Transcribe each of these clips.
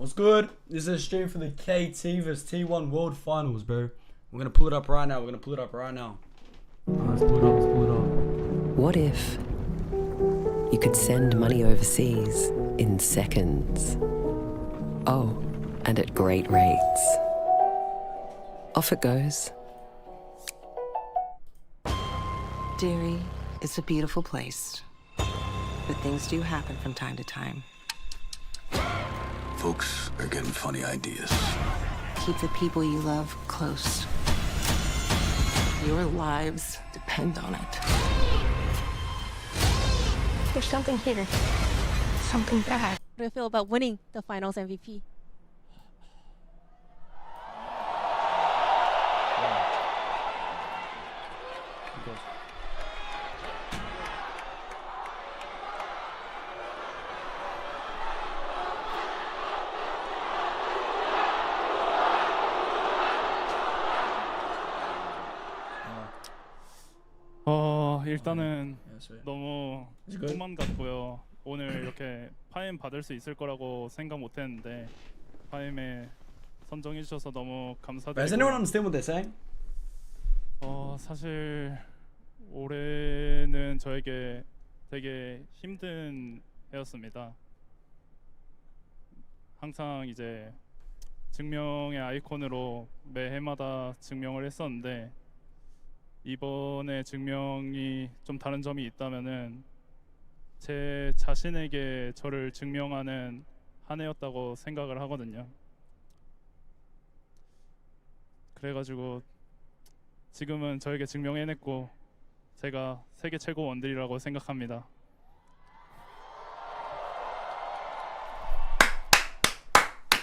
What's good? This is a stream for the KT vs T1 World Finals, bro. We're gonna pull it up right now. Let's pull it up. Let's pull it up. What if you could send money overseas in seconds? Oh, and at great rates. Off it goes. Derry is a beautiful place, but things do happen from time to time. Folks are getting funny ideas. Keep the people you love close. Your lives depend on it. There's something here. Something bad. How do you feel about winning the finals MVP? 일단은 Yeah, 너무 Is it good? 꿈만 같고요. 오늘 이렇게 파임 받을 수 있을 거라고 생각 못했는데 파임에 선정해 주셔서 너무 Does anyone 감사드리고 understand what they're saying? 사실 올해는 저에게 되게 힘든 해였습니다. 항상 이제 증명의 아이콘으로 매 해마다 증명을 했었는데 이번에 증명이 좀 다른 점이 있다면은 제 자신에게 저를 증명하는 한 해였다고 생각을 하거든요. 그래가지고 지금은 저에게 증명해냈고 제가 세계 최고 원딜이라고 생각합니다.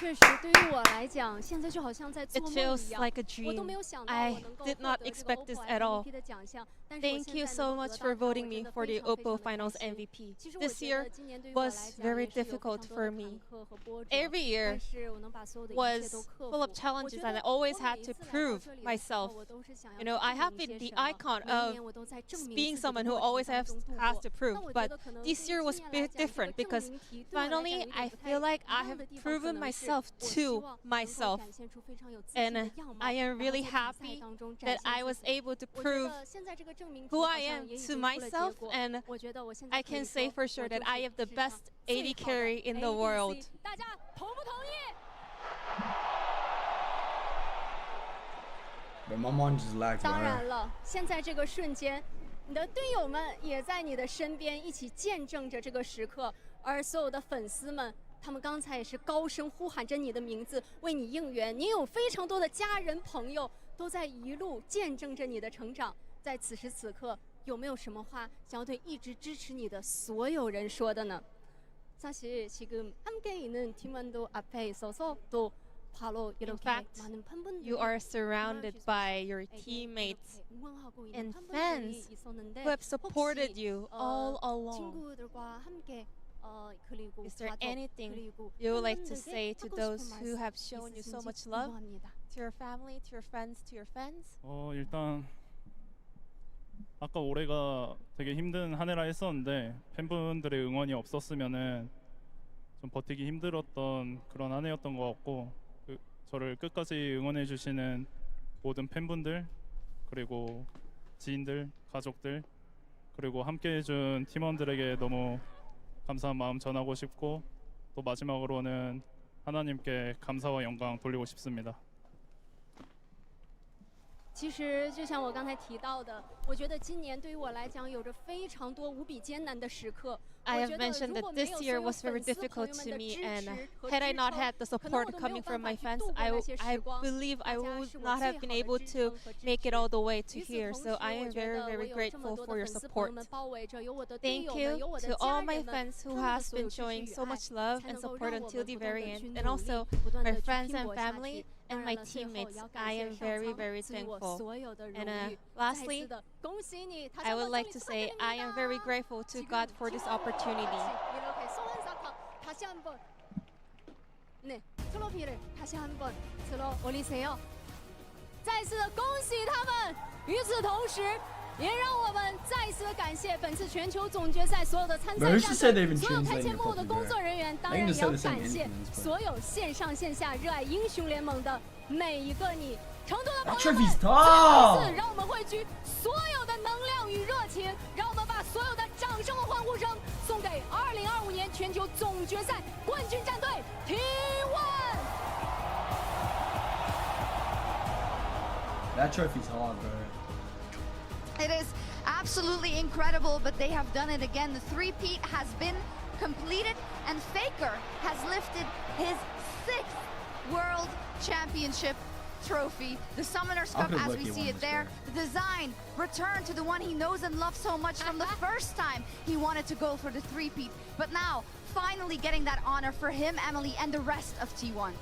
确实，对于我来讲，现在就好像在做 It 梦 feels 一样。 like a 我都 dream. 没有想到 I 我能够 did 获 not 得这个 expect this OPPO at all. MVP 的奖项。但是我 Thank 现 you 在 so 能够 much 得 for 到它，我 voting 真 me 的 for 非 the 常非 OPPO 常的 Finals 开心。 MVP. 其实我 This 觉 year 得今年对于我来 was 讲 very 也是有非 difficult 常多 for 的 me. 坎坷和波折。 Every year 但是我能把所有的一切 was 都克 full of 服。我 challenges 觉 and 得 I always 我 had 每 to 一次来到 prove 这里的时候， myself. 我都是想要 You know, I 证 have 明 been 些 the 什么。 icon 每一 of 年我都在证明 being 自己的 someone who 过程 always 当中度 has 过。 to 那 prove. 我觉 But 得可能 this 对于 year 今 was 年来 bit 讲，这 different 个证 because 明题对我来讲有 finally 一点 I 不太 feel like 一 I 样 have 的地方，可 proven 能是 myself 我希 to 望能够 myself. 展现出非常有自信 And 的样貌， I am 然后 really 在比赛 happy 当中展 that 现 I 自 was 己。 able to 我觉 prove 得现在这个证明题 who 好 I 像 am 也已 to 经出了结 myself, 果。 and 我觉得我现 I 在可以 can say 说， for sure 我 that 就 I 是 have the 世上 best 最 AD 好的 carry in the world. ADC。大家同不同意？ But my mind just lagged. 当然了，现在这个瞬间，你的队友们也在你的身边，一起见证着这个时刻。而所有的粉丝们，他们刚才也是高声呼喊着你的名字，为你应援。你有非常多的家人朋友都在一路见证着你的成长。在此时此刻，有没有什么話想要对一直支持你的所有人说的呢？ 사실 지금 함께 있는 팀원도 앞에 있어서 또 바로 In 이렇게 fact, 많은 팬분들이 You are surrounded by your 에게 teammates 이렇게 응원하고 있는 and 팬분들이 fans 있었는데 who have supported 혹시, you all along. 친구들과 함께 그리고 Is there 가족, anything 그리고 you would like to 팬분들께 say to 하고 those 싶은 who 말씀 have shown you so 있으신지 much love? 궁금합니다. To your family, to your friends, to your fans? 일단 아까 올해가 되게 힘든 한 해라 했었는데 팬분들의 응원이 없었으면은 좀 버티기 힘들었던 그런 한 해였던 것 같고 저를 끝까지 응원해 주시는 모든 팬분들 그리고 지인들, 가족들 그리고 함께 해준 팀원들에게 너무 감사한 마음 전하고 싶고 또 마지막으로는 하나님께 감사와 영광 돌리고 싶습니다. 其实就像我刚才提到的，我觉得今年对于我来讲有着非常多无比艰难的时刻。 I have mentioned that this year was very difficult to me, and had I not had the support coming from my fans, I believe I would not have been able to make it all the way to here. So I am very, very grateful for your support. Thank you to all my fans who has been showing so much love and support until the very end, and also my friends and family and my teammates. I am very, very thankful. And lastly, I would like to say I am very grateful to God for this opportunity. 이렇게 소환사탕 다시 한번 네 트로피를 다시 한번 들어 올리세요. 再次的恭喜他们。与此同时，也让我们再次感谢本次全球总决赛所有的参赛 Who 战 said 队 they even 所有 translated 台前 it 幕后的 properly, 工作 bro? 人员，当 They 然 can 也 just 要 say the same 感谢 influence, bro. 所有线上线下热爱英雄联盟的每一个你。成都的朋 That 友们， trophy's 最后一 tough. 次让我们汇聚所有的能量与热情，让我们把所有的掌声和欢呼声送给2025年全球总决赛冠军战队 T1。That trophy's hard, bro. It is absolutely incredible, but they have done it again. The three-peat has been completed, and Faker has lifted his 6th World Championship trophy. The Summoners Cup, as we see it there. The design returned to the one he knows and loves so much from the first time he wanted to go for the three-peat. But now, finally getting that honor for him, Emily, and the rest of T1.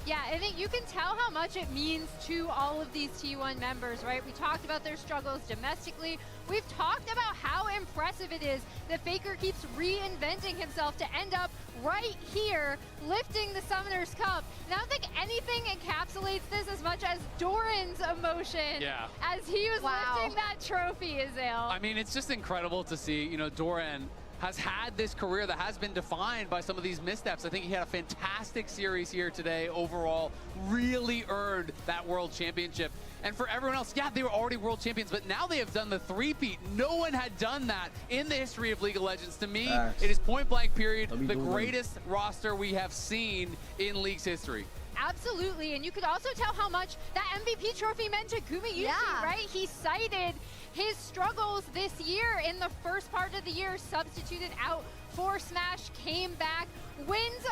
Yeah, I think you can tell how much it means to all of these T1 members, right? We talked about their struggles domestically. We've talked about how impressive it is that Faker keeps reinventing himself to end up right here, lifting the Summoners Cup. And I don't think anything encapsulates this as much as Doran's emotion as he was lifting that trophy, Azale. I mean, it's just incredible to see, you know, Doran has had this career that has been defined by some of these missteps. I think he had a fantastic series here today overall, really earned that world championship. And for everyone else, yeah, they were already world champions, but now they have done the three-peat. No one had done that in the history of League of Legends. To me, it is point blank period, the greatest roster we have seen in League's history. Absolutely, and you could also tell how much that MVP trophy meant to Gumayusi, right? He cited his struggles this year in the first part of the year, substituted out for Smash, came back, wins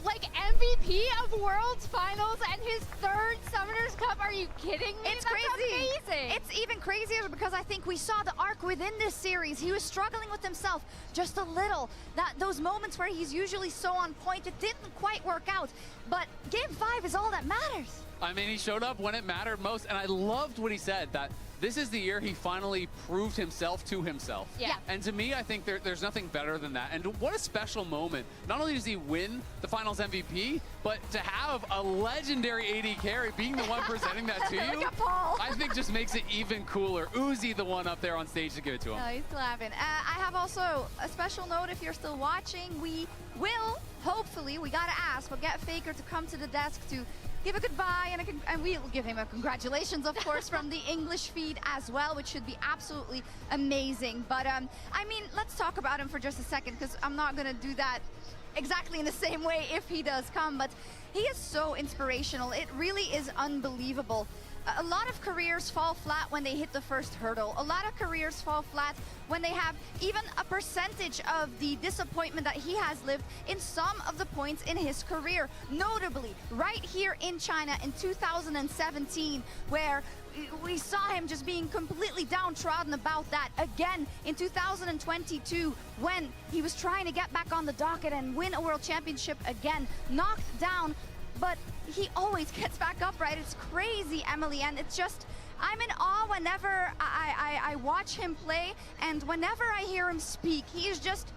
like MVP of Worlds Finals and his 3rd Summoners Cup. Are you kidding me? It's That's crazy. amazing. It's even crazier because I think we saw the arc within this series. He was struggling with himself just a little. Those moments where he's usually so on point, it didn't quite work out. But Game 5 is all that matters. I mean, he showed up when it mattered most, and I loved what he said, that this is the year he finally proved himself to himself. Yeah. And to me, I think there's nothing better than that. And what a special moment. Not only does he win the Finals MVP, but to have a legendary AD carry being the one presenting that to you, I think just makes it even cooler. Uzi the one up there on stage to give it to him. No, he's laughing. I have also a special note if you're still watching. We will, hopefully, we gotta ask, we'll get Faker to come to the desk to give a goodbye, and we'll give him a congratulations, of course, from the English feed as well, which should be absolutely amazing. But, I mean, let's talk about him for just a second, because I'm not going to do that exactly in the same way if he does come, but he is so inspirational. It really is unbelievable. A lot of careers fall flat when they hit the first hurdle. A lot of careers fall flat when they have even a percentage of the disappointment that he has lived in some of the points in his career. Notably, right here in China in 2017, where we saw him just being completely downtrodden about that. Again, in 2022, when he was trying to get back on the docket and win a world championship again, knocked down, but he always gets back up, right? It's crazy, Emily, and it's just, I'm in awe whenever I watch him play, and whenever I hear him speak. He is just,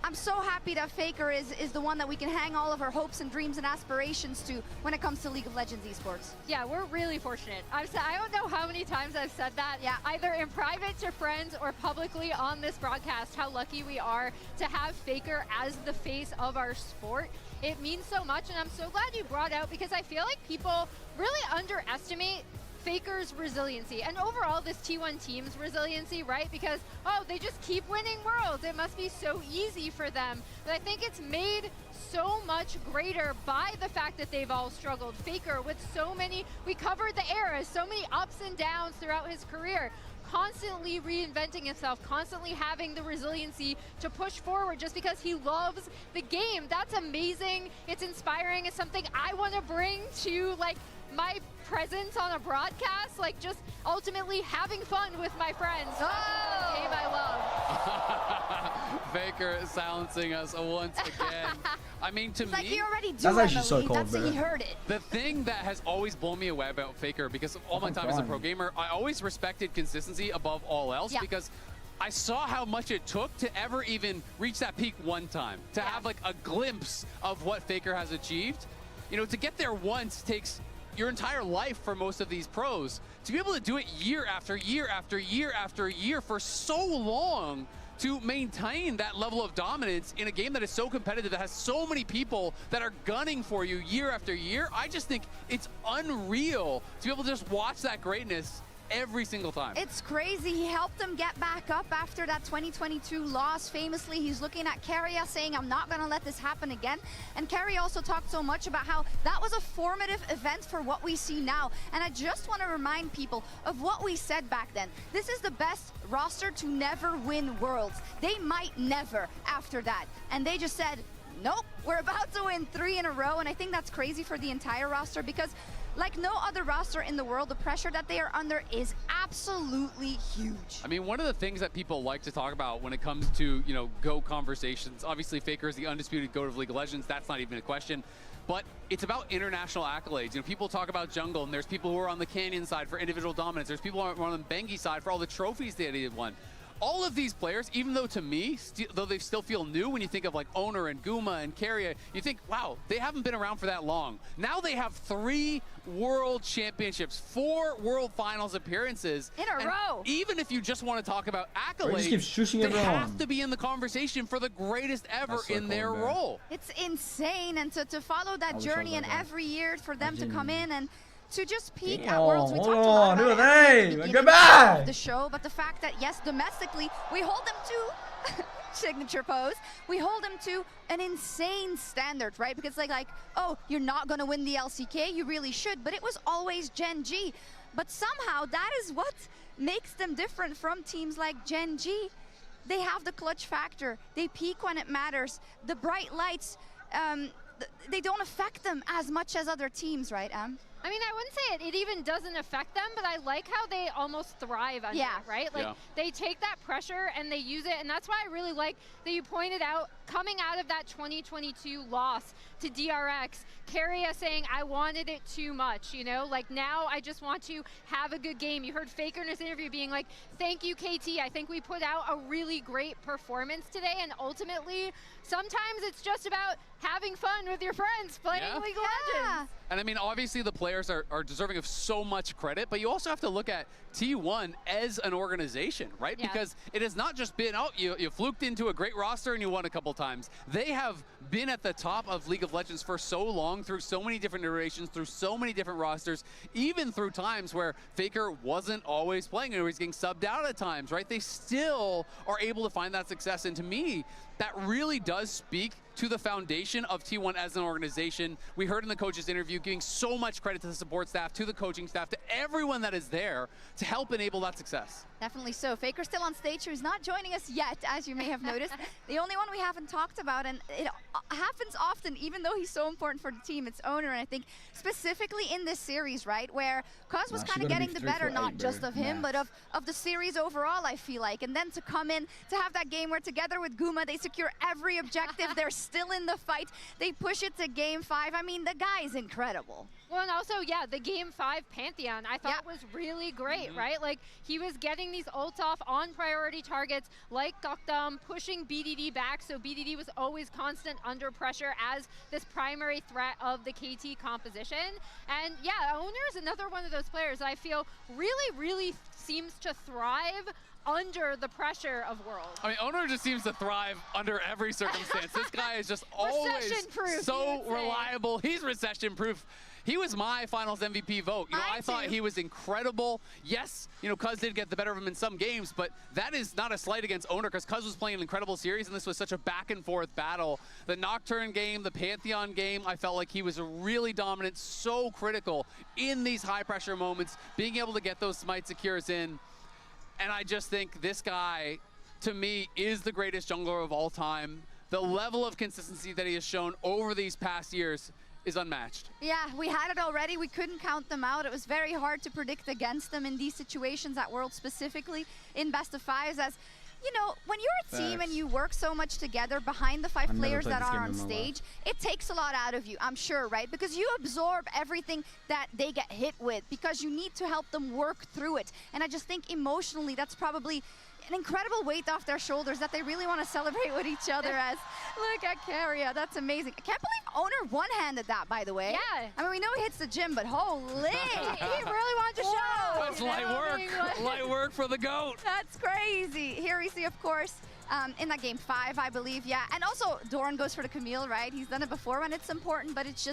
I'm so happy that Faker is the one that we can hang all of our hopes and dreams and aspirations to when it comes to League of Legends esports. Yeah, we're really fortunate. I don't know how many times I've said that, either in private to friends or publicly on this broadcast, how lucky we are to have Faker as the face of our sport. It means so much, and I'm so glad you brought out, because I feel like people really underestimate Faker's resiliency and overall this T1 team's resiliency, right? Because, oh, they just keep winning worlds. It must be so easy for them. But I think it's made so much greater by the fact that they've all struggled. Faker with so many, we covered the eras, so many ups and downs throughout his career, constantly reinventing himself, constantly having the resiliency to push forward just because he loves the game. That's amazing. It's inspiring. It's something I want to bring to like my presence on a broadcast, like just ultimately having fun with my friends. Oh! The game I love. Faker silencing us once again. I mean, to it's me, like he already do, that's actually so cool. That's he heard it. The thing that has always blown me away about Faker, because of all my time as a pro gamer, I always respected consistency above all else, because I saw how much it took to ever even reach that peak one time, to have like a glimpse of what Faker has achieved. You know, to get there once takes your entire life for most of these pros. To be able to do it year after year after year after year for so long, to maintain that level of dominance in a game that is so competitive, that has so many people that are gunning for you year after year, I just think it's unreal to be able to just watch that greatness every single time. It's crazy. He helped them get back up after that 2022 loss. Famously, he's looking at Keria saying, I'm not going to let this happen again. And Keria also talked so much about how that was a formative event for what we see now. And I just want to remind people of what we said back then. This is the best roster to never win Worlds. They might never after that. And they just said, nope, we're about to win 3 in a row. And I think that's crazy for the entire roster, because like no other roster in the world, the pressure that they are under is absolutely huge. I mean, one of the things that people like to talk about when it comes to, you know, GOAT conversations, obviously Faker is the undisputed GOAT of League of Legends. That's not even a question. But it's about international accolades. You know, people talk about Jungle, and there's people who are on the Canyon side for individual dominance. There's people who are on the Bengi side for all the trophies that he won. All of these players, even though to me, though they still feel new, when you think of like Oner and Guma and Keria, you think, wow, they haven't been around for that long. Now they have 3 world championships, 4 world finals appearances. In a row. Even if you just want to talk about accolades, they have to be in the conversation for the greatest ever in their role. It's insane, and to follow that journey, and every year for them to come in and to just peak at Worlds. We talked a lot about it at the beginning of the show, but the fact that, yes, domestically, we hold them to signature pose. We hold them to an insane standard, right? Because like, oh, you're not going to win the LCK. You really should. But it was always Gen G. But somehow that is what makes them different from teams like Gen G. They have the clutch factor. They peak when it matters. The bright lights, they don't affect them as much as other teams, right, Em? I mean, I wouldn't say it even doesn't affect them, but I like how they almost thrive under it, right? Like, they take that pressure and they use it, and that's why I really like that you pointed out, coming out of that 2022 loss to DRX, Keria saying, I wanted it too much, you know? Like, now I just want to have a good game. You heard Faker in his interview being like, thank you, KT. I think we put out a really great performance today, and ultimately, sometimes it's just about having fun with your friends playing League of Legends. And I mean, obviously the players are deserving of so much credit, but you also have to look at T1 as an organization, right? Because it has not just been, oh, you fluked into a great roster and you won a couple times. They have been at the top of League of Legends for so long, through so many different iterations, through so many different rosters, even through times where Faker wasn't always playing and he was getting subbed out at times, right? They still are able to find that success. And to me, that really does speak to the foundation of T1 as an organization. We heard in the coach's interview giving so much credit to the support staff, to the coaching staff, to everyone that is there to help enable that success. Definitely so. Faker's still on stage, who's not joining us yet, as you may have noticed. The only one we haven't talked about, and it happens often, even though he's so important for the team, it's Oner. And I think specifically in this series, right, where Cuz was kind of getting the better, not just of him, but of the series overall, I feel like. And then to come in, to have that game where together with Guma, they secure every objective. They're still in the fight. They push it to Game 5. I mean, the guy is incredible. Well, and also, the Game 5 Pantheon, I thought was really great, right? Like, he was getting these ults off on priority targets like Gokdam, pushing BDD back, so BDD was always constant under pressure as this primary threat of the KT composition. And Oner is another one of those players I feel really seems to thrive under the pressure of Worlds. I mean, Oner just seems to thrive under every circumstance. This guy is just always so reliable. He's recession-proof. He was my finals MVP vote. You know, I thought he was incredible. Yes, you know, Cuz did get the better of him in some games, but that is not a slight against Oner, because Cuz was playing an incredible series, and this was such a back-and-forth battle. The Nocturne game, the Pantheon game, I felt like he was really dominant, so critical in these high-pressure moments, being able to get those smite secures in. And I just think this guy, to me, is the greatest jungler of all time. The level of consistency that he has shown over these past years is unmatched. Yeah, we had it already. We couldn't count them out. It was very hard to predict against them in these situations at Worlds, specifically in best of fives, as you know, when you're a team and you work so much together behind the 5 players that are on stage, it takes a lot out of you, I'm sure, right? Because you absorb everything that they get hit with, because you need to help them work through it. And I just think emotionally, that's probably an incredible weight off their shoulders that they really want to celebrate with each other as, look at Keria, that's amazing. I can't believe Oner one-handed that, by the way. Yeah. I mean, we know he hits the gym, but holy. He really wanted to show. That's light work. Light work for the GOAT. That's crazy. Here we see, of course, in that game 5, I believe, yeah. And also, Doran goes for the Camille, right? He's done it before when it's important, but it's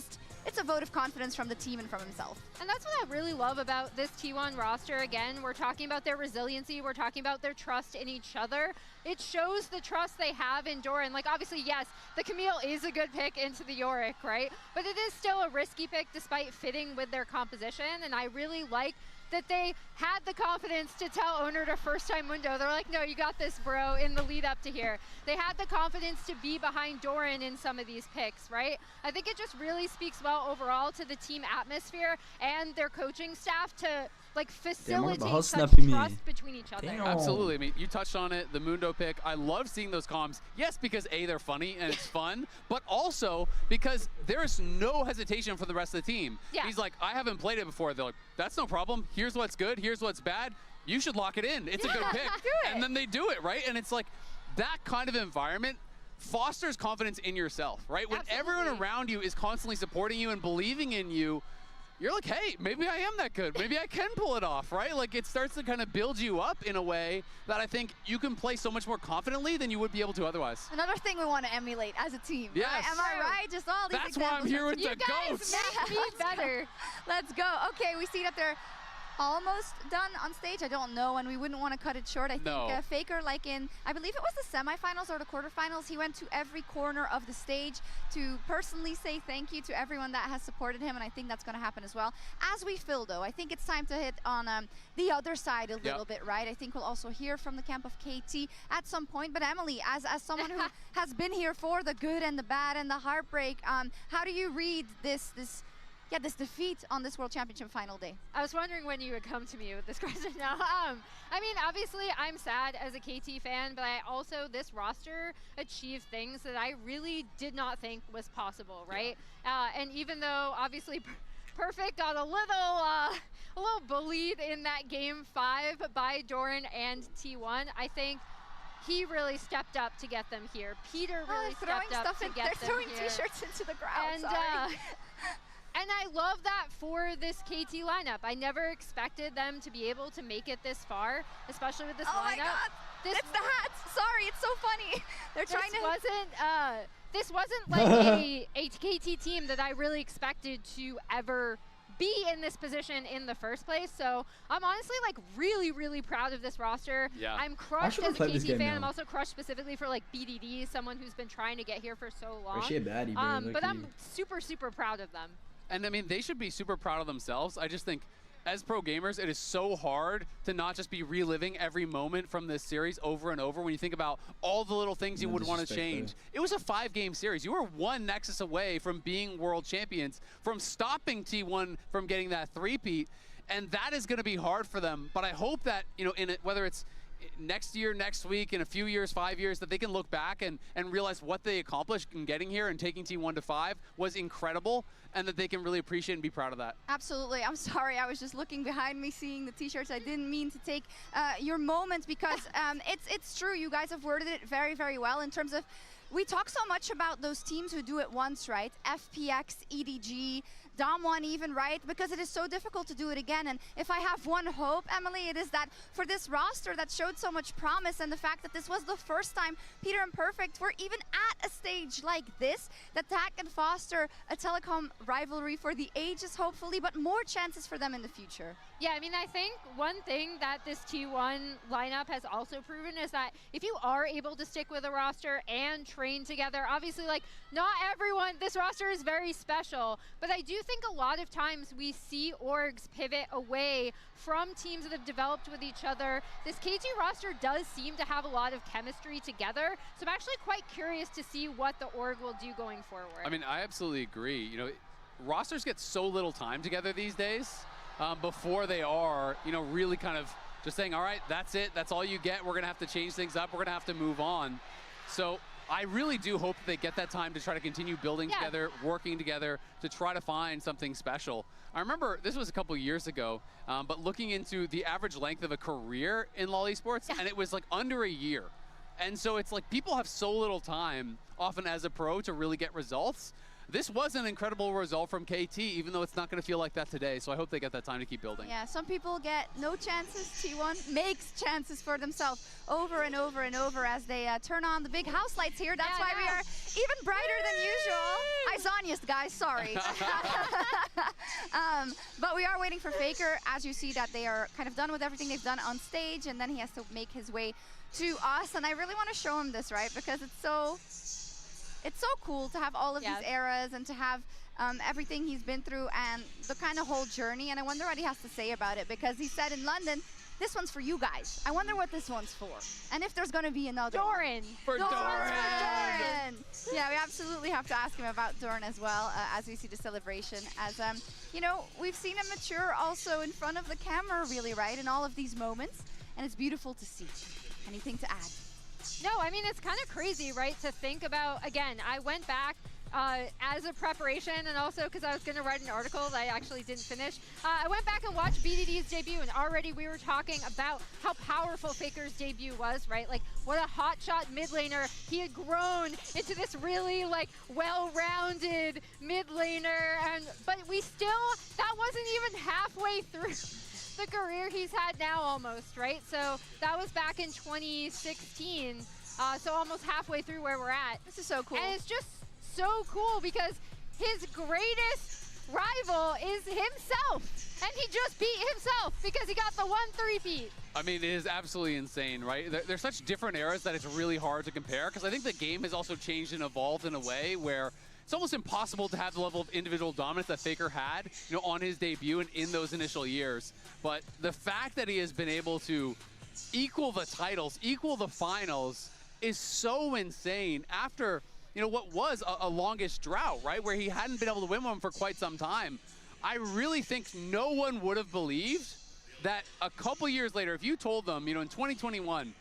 a vote of confidence from the team and from himself. And that's what I really love about this T1 roster. Again, we're talking about their resiliency. We're talking about their trust in each other. It shows the trust they have in Doran. Like, obviously, yes, the Camille is a good pick into the Yorick, right? But it is still a risky pick despite fitting with their composition. And I really like that they had the confidence to tell Oner to first time Mundo. They're like, no, you got this, bro, in the lead up to here. They had the confidence to be behind Doran in some of these picks, right? I think it just really speaks well overall to the team atmosphere and their coaching staff to like facilitate such trust between each other. Damn. Absolutely. I mean, you touched on it, the Mundo pick. I love seeing those comms. Yes, because A, they're funny and it's fun, but also because there's no hesitation for the rest of the team. Yeah. He's like, I haven't played it before. They're like, that's no problem. Here's what's good. Here's what's bad. You should lock it in. It's a good pick. And then they do it, right? And it's like that kind of environment fosters confidence in yourself, right? When everyone around you is constantly supporting you and believing in you, you're like, hey, maybe I am that good. Maybe I can pull it off, right? Like it starts to kind of build you up in a way that I think you can play so much more confidently than you would be able to otherwise. Another thing we want to emulate as a team. Yes. Right? Am I right? Just all these That's why I'm here with the GOATs. Make me better. Let's go. Okay, we see that they're almost done on stage. I don't know, and we wouldn't want to cut it short. I think Faker, like in, I believe it was the semifinals or the quarterfinals, he went to every corner of the stage to personally say thank you to everyone that has supported him, and I think that's going to happen as well. As we fill, though, I think it's time to hit on the other side a little bit, right? I think we'll also hear from the camp of KT at some point. But Emily, as someone who has been here for the good and the bad and the heartbreak, how do you read this defeat on this World Championship final day? I was wondering when you would come to me with this question now. I mean, obviously, I'm sad as a KT fan, but this roster achieved things that I really did not think was possible, right? And even though, obviously, Perfect got a little bullied in that game 5 by Doran and T1, I think he really stepped up to get them here. Peter really stepped up to get them here. They're throwing t-shirts into the crowd, sorry. And I love that for this KT lineup. I never expected them to be able to make it this far, especially with this lineup. Oh my God, it's the hats. Sorry, it's so funny. They're trying to. This wasn't like a KT team that I really expected to ever be in this position in the first place. So I'm honestly like really, really proud of this roster. Yeah. I'm crushed as a KT fan. I'm also crushed specifically for like BDD, someone who's been trying to get here for so long. She a baddie, bro, but I'm super, super proud of them. And I mean, they should be super proud of themselves. I just think as pro gamers, it is so hard to not just be reliving every moment from this series over and over when you think about all the little things you would want to change. It was a 5-game series. You were one Nexus away from being world champions, from stopping T1 from getting that 3-peat, and that is going to be hard for them. But I hope that, you know, whether it's next year, next week, in a few years, 5 years, that they can look back and realize what they accomplished in getting here and taking T1 to 5 was incredible, and that they can really appreciate and be proud of that. Absolutely. I'm sorry. I was just looking behind me, seeing the t-shirts. I didn't mean to take your moment because it's true. You guys have worded it very, very well in terms of we talk so much about those teams who do it once, right? FPX, EDG, Damwon even, right? Because it is so difficult to do it again. And if I have one hope, Emily, it is that for this roster that showed so much promise and the fact that this was the first time Peter and Perfect were even at a stage like this, that can foster a telecom rivalry for the ages, hopefully, but more chances for them in the future. Yeah, I mean, I think one thing that this T1 lineup has also proven is that if you are able to stick with a roster and train together, obviously, like, not everyone, this roster is very special, but I do think a lot of times we see orgs pivot away from teams that have developed with each other. This KT roster does seem to have a lot of chemistry together, so I'm actually quite curious to see what the org will do going forward. I mean, I absolutely agree. You know, rosters get so little time together these days before they are, you know, really kind of just saying, all right, that's it, that's all you get, we're gonna have to change things up, we're gonna have to move on. So I really do hope they get that time to try to continue building together, working together to try to find something special. I remember this was a couple years ago, but looking into the average length of a career in LoL Esports, and it was like under a year. And so it's like people have so little time, often as a pro, to really get results. This was an incredible result from KT, even though it's not going to feel like that today. So I hope they get that time to keep building. Yeah, some people get no chances. T1 makes chances for themselves over and over and over as they turn on the big house lights here. That's why we are even brighter than usual. Isonius, guys, sorry. But we are waiting for Faker. As you see that they are kind of done with everything they've done on stage, and then he has to make his way to us. And I really want to show him this, right? Because it's so cool to have all of these eras and to have everything he's been through and the kind of whole journey. And I wonder what he has to say about it, because he said in London, this one's for you guys. I wonder what this one's for. And if there's going to be another Doran. For Doran. Yeah, we absolutely have to ask him about Doran as well, as we see the celebration. As, you know, we've seen him mature also in front of the camera, really, right? In all of these moments. And it's beautiful to see. Anything to add? No, I mean, it's kind of crazy, right, to think about. Again, I went back as a preparation, and also because I was going to write an article that I actually didn't finish. I went back and watched BDD's debut, and already we were talking about how powerful Faker's debut was, right? Like, what a hotshot mid laner. He had grown into this really, like, well-rounded mid laner, but we still, that wasn't even halfway through the career he's had now almost, right? So that was back in 2016, so almost halfway through where we're at. This is so cool. And it's just so cool because his greatest rival is himself, and he just beat himself because he got the 1-3-peat. I mean, it is absolutely insane, right? They're such different eras that it's really hard to compare, because I think the game has also changed and evolved in a way where it's almost impossible to have the level of individual dominance that Faker had, you know, on his debut and in those initial years. But the fact that he has been able to equal the titles, equal the finals, is so insane after, you know, what was a longish drought, right? Where he hadn't been able to win one for quite some time. I really think no one would have believed that a couple years later, if you told them, you know, in 2021,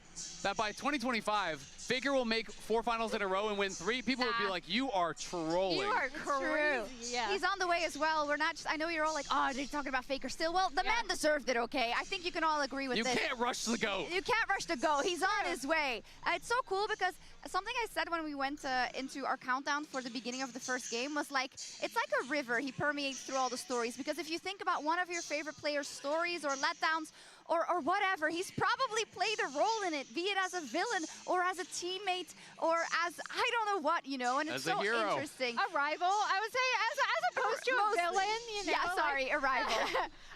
that by 2025, Faker will make 4 finals in a row and win 3, people would be like, you are trolling. You are crazy. Yeah. He's on the way as well. We're not just, I know you're all like, oh, they're talking about Faker still. Well, the man deserved it, okay? I think you can all agree with this. You can't rush the GOAT. You can't rush the GOAT. He's on his way. It's so cool because something I said when we went into our countdown for the beginning of the first game was like, it's like a river. He permeates through all the stories, because if you think about one of your favorite players' stories or letdowns, or whatever, he's probably played a role in it, be it as a villain or as a teammate or as, I don't know what, you know, and it's so interesting. A rival, I would say, as opposed to a villain, you know. Yeah, sorry, a rival.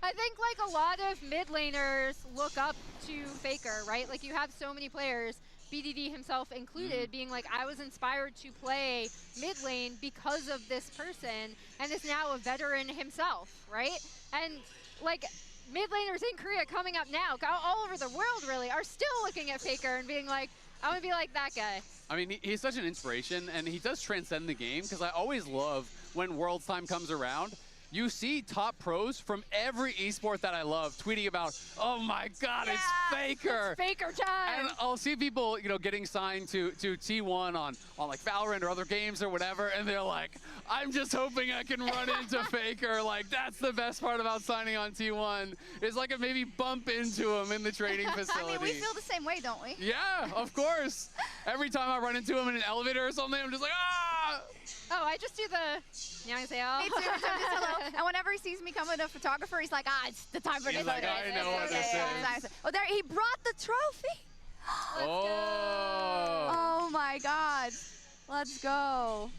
I think like a lot of mid laners look up to Faker, right? Like you have so many players, BDD himself included, being like, I was inspired to play mid lane because of this person, and is now a veteran himself, right? And like, mid laners in Korea coming up now, all over the world really, are still looking at Faker and being like, I want to be like that guy. I mean, he's such an inspiration, and he does transcend the game, because I always love when Worlds time comes around. You see top pros from every esport that I love tweeting about, oh my God, it's Faker. It's Faker time. And I'll see people, you know, getting signed to T1 on like Valorant or other games or whatever, and they're like, I'm just hoping I can run into Faker. Like, that's the best part about signing on T1, is like I maybe bump into him in the training facility. I mean, we feel the same way, don't we? Yeah, of course. Every time I run into him in an elevator or something, I'm just like, ah! Oh, I just do the annyeonghaseyo. Me too, just hello. And whenever he sees me come with a photographer, he's like, it's the time for this. He's like, I know what this is. Oh, there, he brought the trophy. Oh my God. Let's go.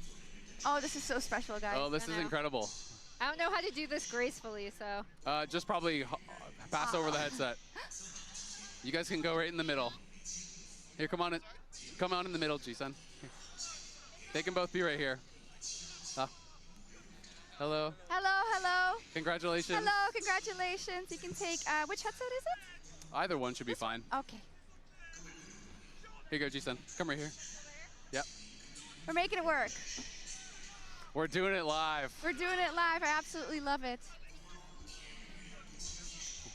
Oh, this is so special, guys. Oh, this is incredible. I don't know how to do this gracefully, so. Just probably pass over the headset. You guys can go right in the middle. Here, come on in the middle, Jisun. They can both be right here. Hello. Hello, hello. Congratulations. Hello, congratulations. You can take, which headset is it? Either one should be fine. Okay. Here you go, Jisun. Come right here. Yep. We're making it work. We're doing it live. We're doing it live. I absolutely love it.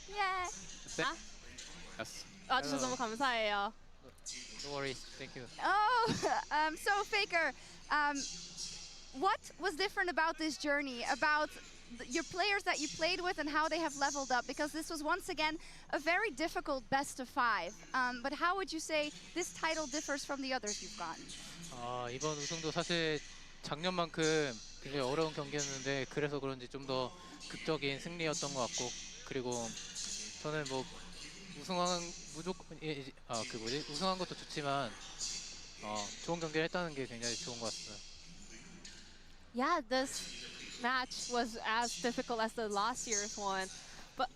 Yay. Yes. 와주셔서 너무 감사해요. No worries. Thank you. Oh, so Faker, what was different about this journey, about your players that you played with and how they have leveled up? Because this was once again a very difficult best of 5. But how would you say this title differs from the others you've gotten? 이번 우승도 사실 작년만큼 굉장히 어려운 경기였는데 그래서 그런지 좀 더 극적인 승리였던 것 같고, 그리고 저는 뭐 우승한 무조건 우승한 것도 좋지만 좋은 경기를 했다는 게 굉장히 좋은 것 같습니다. Yeah, this match was as difficult as the last year's one, but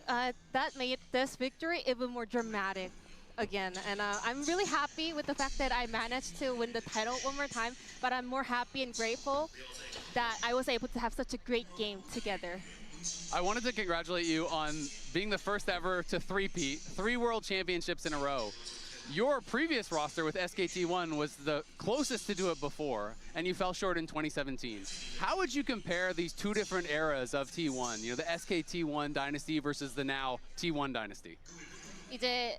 that made this victory even more dramatic again. And I'm really happy with the fact that I managed to win the title one more time, but I'm more happy and grateful that I was able to have such a great game together. I wanted to congratulate you on being the first ever to three-peat, 3 world championships in a row. Your previous roster with SKT1 was the closest to do it before, and you fell short in 2017. How would you compare these 2 different eras of T1, you know, the SKT1 dynasty versus the now T1 dynasty? 이제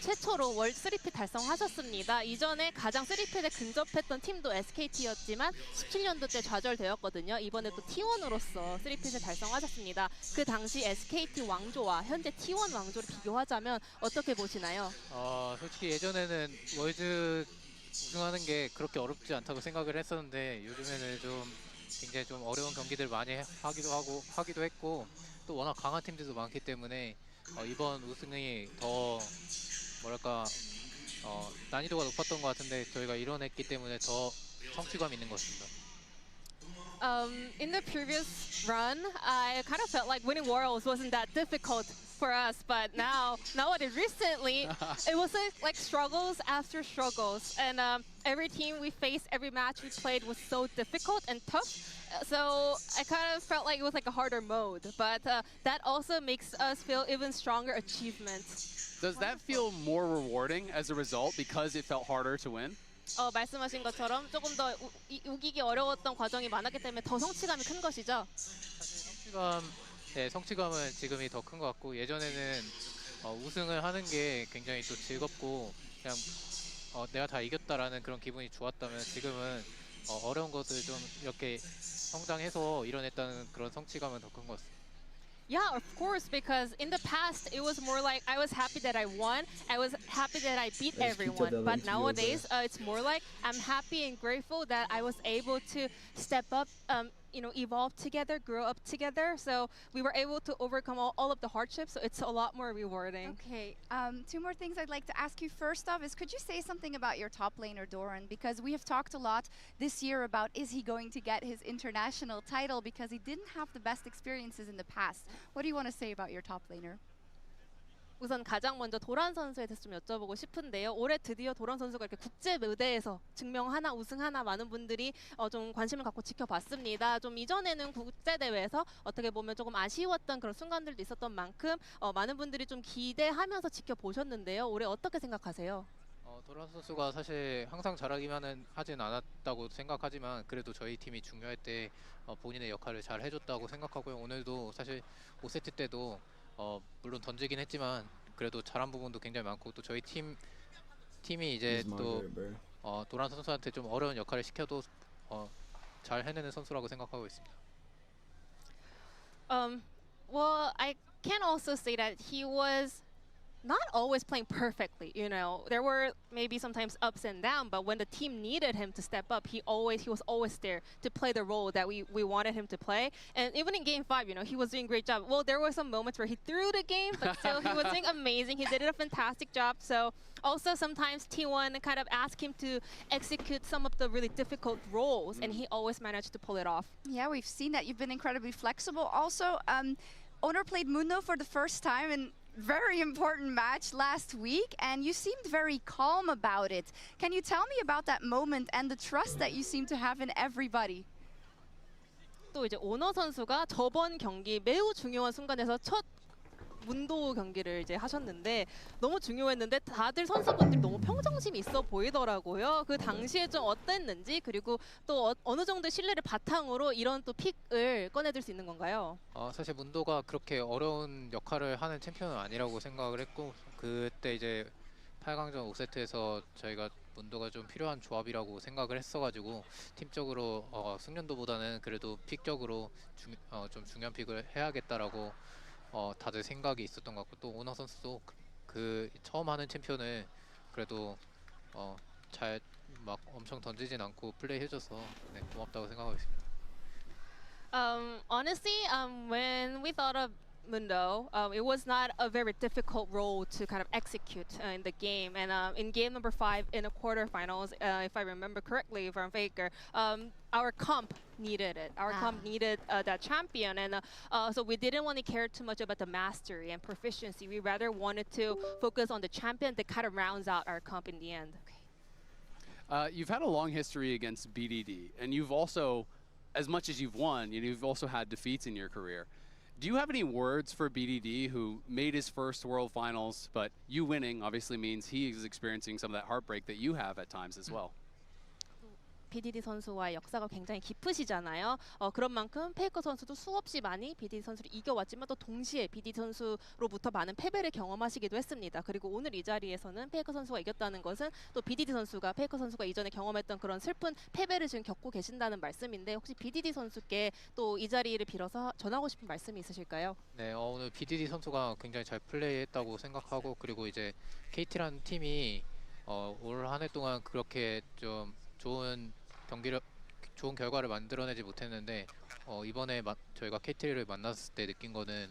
최초로 월드 3핏 달성하셨습니다. 이전에 가장 3핏에 근접했던 팀도 SKT였지만 17년도 때 좌절되었거든요. 이번에 또 T1으로서 3핏을 달성하셨습니다. 그 당시 SKT 왕조와 현재 T1 왕조를 비교하자면 어떻게 보시나요? 솔직히 예전에는 월드 우승하는 게 그렇게 어렵지 않다고 생각을 했었는데 요즘에는 좀 굉장히 좀 어려운 경기들 많이 하기도 했고 또 워낙 강한 팀들도 많기 때문에 이번 우승이 더 뭐랄까 난이도가 높았던 것 같은데 저희가 이뤄냈기 때문에 더 성취감 있는 것 같습니다. In the previous run, I kind of felt like winning Worlds wasn't that difficult for us, but nowadays recently, it was like struggles after struggles, and every team we faced, every match we played was so difficult and tough. So I kind of felt like it was like a harder mode, but that also makes us feel even stronger achievements. Does that feel more rewarding as a result because it felt harder to win? 말씀하신 것처럼 조금 더 우기기 어려웠던 과정이 많았기 때문에 더 성취감이 큰 것이죠. 성취감은 지금이 더 큰 것 같고 예전에는 우승을 하는 게 굉장히 또 즐겁고 그냥 내가 다 이겼다라는 그런 기분이 좋았다면 지금은 어려운 것을 좀 이렇게 성장해서 이뤄냈다는 그런 성취감은 더 큰 것 같습니다. Yeah, of course, because in the past it was more like I was happy that I won, I was happy that I beat everyone. But nowadays it's more like I'm happy and grateful that I was able to step up, evolve together, grow up together. So we were able to overcome all of the hardships. So it's a lot more rewarding. Okay, 2 more things I'd like to ask you. First off is, could you say something about your top laner, Doran? Because we have talked a lot this year about is he going to get his international title because he didn't have the best experiences in the past. What do you want to say about your top laner? 우선 가장 먼저 도란 선수에 대해서 좀 여쭤보고 싶은데요. 올해 드디어 도란 선수가 이렇게 국제 무대에서 증명하나 우승하나 많은 분들이 좀 관심을 갖고 지켜봤습니다. 좀 이전에는 국제 대회에서 어떻게 보면 조금 아쉬웠던 그런 순간들도 있었던 만큼 많은 분들이 좀 기대하면서 지켜보셨는데요. 올해 어떻게 생각하세요? 도란 선수가 사실 항상 잘하기만은 하진 않았다고 생각하지만 그래도 저희 팀이 중요할 때 본인의 역할을 잘 해줬다고 생각하고요. 오늘도 사실 5세트 때도 물론 던지긴 했지만 그래도 잘한 부분도 굉장히 많고 또 저희 팀이 이제 또 도란 선수한테 좀 어려운 역할을 시켜도 잘 해내는 선수라고 생각하고 있습니다. Well, I can also say that he was not always playing perfectly, There were maybe sometimes ups and downs, but when the team needed him to step up, he was always there to play the role that we wanted him to play. And even in Game 5, he was doing a great job. Well, there were some moments where he threw the game, but still he was doing amazing. He did a fantastic job. So also sometimes T1 kind of asked him to execute some of the really difficult roles, and he always managed to pull it off. Yeah, we've seen that. You've been incredibly flexible. Also, Owner played Mundo for the first time in very important match last week, and you seemed very calm about it. Can you tell me about that moment and the trust that you seem to have in everybody? 또 이제 오너 선수가 저번 경기 매우 중요한 순간에서 첫 문도 경기를 이제 하셨는데 너무 중요했는데 다들 선수분들이 너무 평정심이 있어 보이더라고요. 그 당시에 좀 어땠는지 그리고 또 어느 정도 신뢰를 바탕으로 이런 또 픽을 꺼내들 수 있는 건가요? 사실 문도가 그렇게 어려운 역할을 하는 챔피언은 아니라고 생각을 했고 그때 이제 8강전 5세트에서 저희가 문도가 좀 필요한 조합이라고 생각을 했어가지고 팀적으로 승련도보다는 그래도 픽적으로 좀 중요한 픽을 해야겠다라고 다들 생각이 있었던 것 같고 또 오너 선수도 그 처음 하는 챔피언을 그래도 잘 막 엄청 던지진 않고 플레이해줘서 네, 고맙다고 생각하고 있습니다. Honestly, when we thought of Mundo, it was not a very difficult role to kind of execute in the game. And in game number 5 in the quarterfinals, if I remember correctly from Faker, our comp needed it. Our comp needed that champion. And so we didn't want to care too much about the mastery and proficiency. We rather wanted to focus on the champion that kind of rounds out our comp in the end. You've had a long history against BDD, and you've also, as much as you've won, you've also had defeats in your career. Do you have any words for BDD, who made his first World Finals, but you winning obviously means he is experiencing some of that heartbreak that you have at times as well? BDD 선수와의 역사가 굉장히 깊으시잖아요. 그런 만큼 페이커 선수도 수없이 많이 BDD 선수를 이겨왔지만 또 동시에 BDD 선수로부터 많은 패배를 경험하시기도 했습니다. 그리고 오늘 이 자리에서는 페이커 선수가 이겼다는 것은 또 BDD 선수가 페이커 선수가 이전에 경험했던 그런 슬픈 패배를 지금 겪고 계신다는 말씀인데 혹시 BDD 선수께 또 이 자리를 빌어서 전하고 싶은 말씀이 있으실까요? 네, 오늘 BDD 선수가 굉장히 잘 플레이했다고 생각하고 그리고 이제 KT라는 팀이 올 한 해 동안 그렇게 좀 좋은 결과를 만들어내지 못했는데 이번에 저희가 KT를 만났을 때 느낀 거는